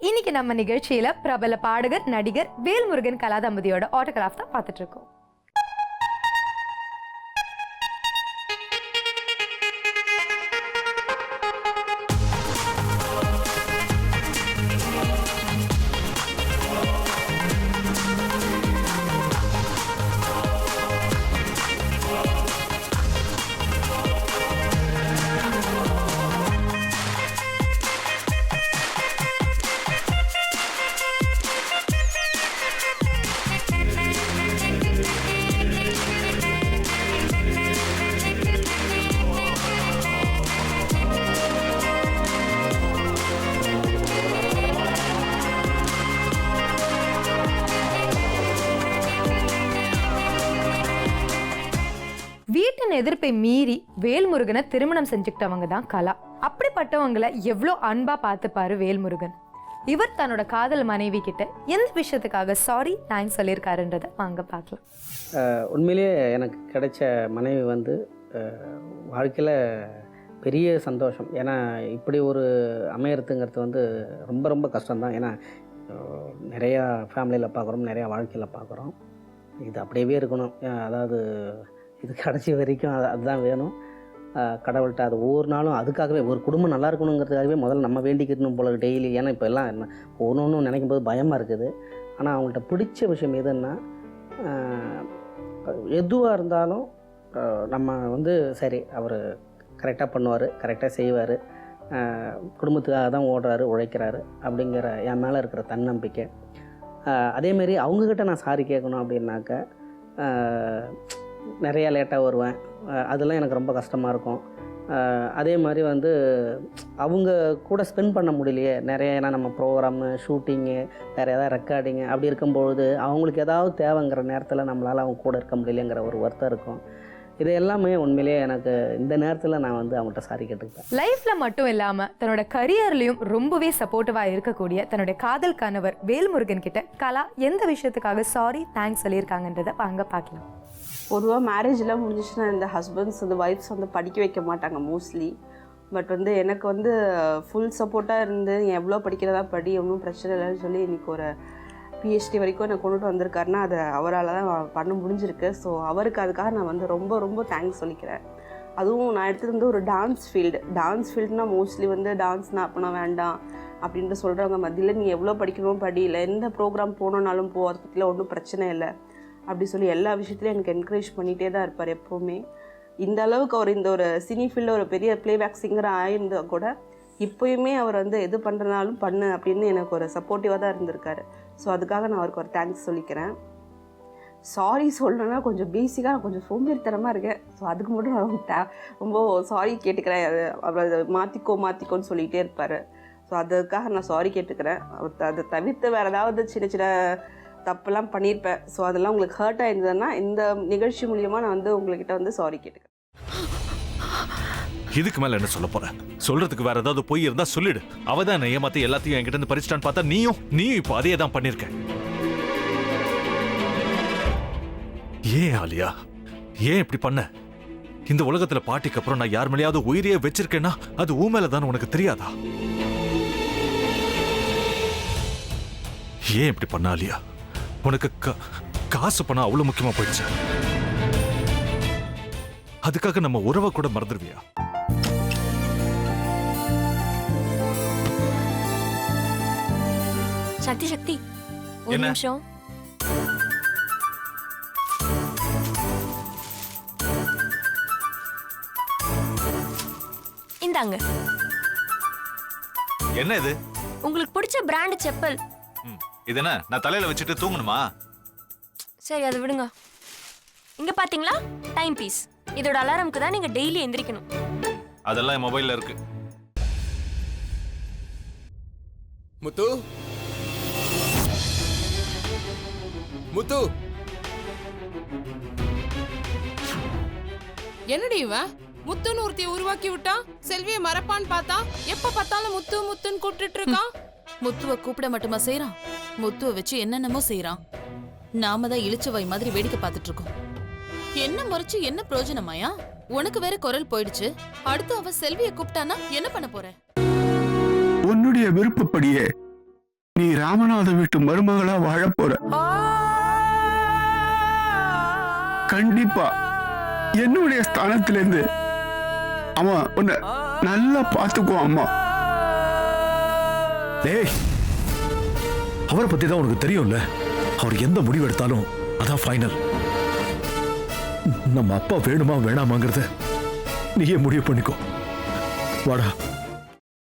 இன்னைக்கு நம்ம நிகழ்ச்சியில பிரபல பாடகர் நடிகர் வேல்முருகன் கலா தம்பதியோட ஆட்டோகிராஃப் தான் பார்த்துட்டு இருக்கோம். வீட்டின் எதிர்ப்பை மீறி வேல்முருகனை திருமணம் செஞ்சுக்கிட்டவங்க தான் கலா. அப்படிப்பட்டவங்களை எவ்வளோ அன்பா பார்த்துப்பாரு வேல்முருகன். இவர் தன்னோட காதல் மனைவி கிட்ட எந்த விஷயத்துக்காக சாரி தேங்க்ஸ் சொல்லியிருக்காருன்றதை வாங்க பார்க்கலாம். உண்மையிலேயே எனக்கு கிடைச்ச மனைவி வந்து வாழ்க்கையில் பெரிய சந்தோஷம். ஏன்னா இப்படி ஒரு அமையறதுங்கிறது வந்து ரொம்ப ரொம்ப கஷ்டம்தான். ஏன்னா நிறையா ஃபேமிலியில் பார்க்குறோம், நிறையா வாழ்க்கையில் பார்க்குறோம். இது அப்படியே இருக்கணும், அதாவது இது கடைசி வரைக்கும் அதுதான் வேணும். கடவுள்கிட்ட அது ஒவ்வொரு நாளும் அதுக்காகவே ஒரு குடும்பம் நல்லா இருக்கணுங்கிறதுக்காகவே முதல்ல நம்ம வேண்டிக்கணும் போல டெய்லி. ஏன்னா இப்போ எல்லாம் என்ன ஒன்று நினைக்கும் போது பயமாக இருக்குது. ஆனால் அவங்கள்ட்ட பிடிச்ச விஷயம் எதுன்னா, எதுவாக இருந்தாலும் நம்ம வந்து சரி அவர் கரெக்டாக பண்ணுவார், கரெக்டாக செய்வார், குடும்பத்துக்காக தான் ஓடுறாரு உழைக்கிறாரு அப்படிங்கிற என் மேலே இருக்கிற தன்னம்பிக்கை. அதேமாரி அவங்கக்கிட்ட நான் சாரி கேட்கணும் அப்படின்னாக்க நிறையா லேட்டாக வருவேன். அதெல்லாம் எனக்கு ரொம்ப கஷ்டமாக இருக்கும். அதே மாதிரி வந்து அவங்க கூட ஸ்பெண்ட் பண்ண முடியலையே நிறைய. ஏன்னா நம்ம ப்ரோக்ராமு, ஷூட்டிங்கு, வேறு ஏதாவது ரெக்கார்டிங்கு அப்படி இருக்கும்பொழுது அவங்களுக்கு ஏதாவது தேவைங்கிற நேரத்தில் நம்மளால் அவங்க கூட இருக்க முடியலைங்கிற ஒரு வருத்தம் இருக்கும். இது எல்லாமே உண்மையிலேயே எனக்கு இந்த நேரத்தில் நான் வந்து அவங்கள்ட்ட சாரி கேட்டுக்கிட்டேன். லைஃப்பில் மட்டும் இல்லாமல் தன்னோட கரியர்லையும் ரொம்பவே சப்போர்ட்டிவாக இருக்கக்கூடிய தன்னுடைய காதல் கணவர் வேல்முருகன் கிட்ட கலா எந்த விஷயத்துக்காக சாரி தேங்க்ஸ் சொல்லியிருக்காங்கன்றதை வாங்க பார்க்கலாம். பொதுவாக மேரேஜெலாம் முடிஞ்சிச்சுன்னா இந்த ஹஸ்பண்ட்ஸ் வந்து ஒய்ஃப்ஸ் வந்து படிக்க வைக்க மாட்டாங்க மோஸ்ட்லி. பட் வந்து எனக்கு வந்து ஃபுல் சப்போர்ட்டாக இருந்து நீ எவ்வளோ படிக்கிறதா படி, ஒன்றும் பிரச்சனை இல்லைன்னு சொல்லி இன்றைக்கி ஒரு பிஹெச்டி வரைக்கும் என்னை கொண்டுட்டு வந்திருக்காருன்னா அது அவரால் தான் பண்ண முடிஞ்சிருக்கு. ஸோ அவருக்கு அதுக்காக நான் வந்து ரொம்ப ரொம்ப தேங்க்ஸ் சொல்லிக்கிறேன். அதுவும் நான் எடுத்தது வந்து ஒரு டான்ஸ் ஃபீல்டுனா மோஸ்ட்லி வந்து டான்ஸ்னால் அப்போனா வேண்டாம் அப்படின்ட்டு சொல்கிறவங்க மத்தியில் நீ எவ்வளோ படிக்கணும் படி, இல்லை எந்த ப்ரோக்ராம் போனோன்னாலும் போ, அதை பற்றிலாம் ஒன்றும் பிரச்சனை இல்லை அப்படி சொல்லி எல்லா விஷயத்துலையும் எனக்கு என்கரேஜ் பண்ணிகிட்டே தான் இருப்பார் எப்போவுமே. இந்த அளவுக்கு அவர் இந்த ஒரு சினி ஃபீல்டில் ஒரு பெரிய ப்ளேபேக் சிங்கராக ஆயிருந்தால் கூட இப்போயுமே அவர் வந்து எது பண்ணுறனாலும் பண்ணு அப்படின்னு எனக்கு ஒரு சப்போர்ட்டிவாக தான் இருந்திருக்காரு. ஸோ அதுக்காக நான் அவருக்கு ஒரு தேங்க்ஸ் சொல்லிக்கிறேன். சாரி சொல்லணுன்னா கொஞ்சம் பேசிக்காக நான் கொஞ்சம் சோம்பேறித்தனமாக இருக்கேன். ஸோ அதுக்கு மட்டும் நான் ரொம்ப சாரி கேட்டுக்கிறேன். அவர் மாற்றிக்கோன்னு சொல்லிகிட்டே இருப்பார். ஸோ அதுக்காக நான் சாரி கேட்டுக்கிறேன். அதை தவிர்த்து வேறு ஏதாவது சின்ன சின்ன தப்பெல்லாம் பண்ணியிருப்பேன். ஸோ அதெல்லாம் உங்களுக்கு ஹர்ட் ஆயிருந்ததுன்னா இந்த நிகழ்ச்சி மூலியமாக நான் வந்து உங்கள்கிட்ட வந்து சாரி கேட்டுக்கிறேன். இதுக்கு மேல என்ன சொல்ல போற? சொல்றதுக்கு வேற ஏதாவது பொய் இருந்தா சொல்லிடு. அவ தான் ஏமாத்தி எல்லாத்தையும் என்கிட்ட இருந்து பறிச்சிட்டான்னு பார்த்தா நீயும் இப்போ அதே தான் பண்ணிருக்க. ஏன் ஆலியா, ஏன் இப்படி பண்ண? இந்த உலகத்துல பாட்டிக்கு அப்புறம் நான் யார் மேலேயாவது உயிரையே வச்சிருக்கேன்னா அது ஊ மேலதான் உனக்கு தெரியாதா? ஏன் இப்படி பண்ண ஆலியா? உனக்கு காசு பணம் அவ்வளவு முக்கியமா போயிடுச்சு. அதுக்காக நம்ம உறவை கூட மறந்துடுவியா? சக்தி ஒரு நிமிஷம். இந்தாங்க. என்ன இது? உங்களுக்கு பிடிச்ச பிராண்ட் செப்பல். இது என்ன நான் தலையில வச்சுட்டு தூங்கணுமா? சரி அதை விடுங்க. இங்க பாத்தீங்களா டைம் பீஸ். இதோட அலாரம்க்கு தான் நீங்க டெய்லி எந்திரிக்கணும். அதெல்லாம் என் மொபைல்ல இருக்கு. முத்து, முத்து, என்னடி இவன் முத்துன்னு ஒருத்திய உருவாக்கி விட்டான். செல்வியை மறப்பான்னு பார்த்தா எப்ப பார்த்தாலும் முத்து முத்துன்னு கூப்பிட்டு இருக்கான். முத்துவ கூப்பிட மட்டுமா செய்யறான், முத்துவ வச்சு என்னென்னமோ செய்யறான். நாம தான் இளிச்சவாய் மாதிரி வேடிக்கை பார்த்துட்டு இருக்கோம். என்ன முறைச்சு என்ன பிரயோஜனமாயா? உனக்கு வேற குரல் போயிடுச்சு. அடுத்து அவ செல்வியை கூப்பிட்டானா என்ன பண்ண போற? உன்னுடைய விருப்பப்படியே நீ ராமநாத வீட்டு மருமகளா வாழப் போற. கண்டிப்பா என்னுடைய ஸ்தானத்திலிருந்து அவன் உன்னை நல்லா பார்த்துக்குவான் அம்மா. டேய், அவரை பத்தி தான் உனக்கு தெரியும்ல. அவர் எந்த முடிவு எடுத்தாலும் அதான் ஃபைனல். நம்ம அப்பா வேணுமா வேணாமாங்கிறத நீயே முடிவு பண்ணிக்கோ. வாடா.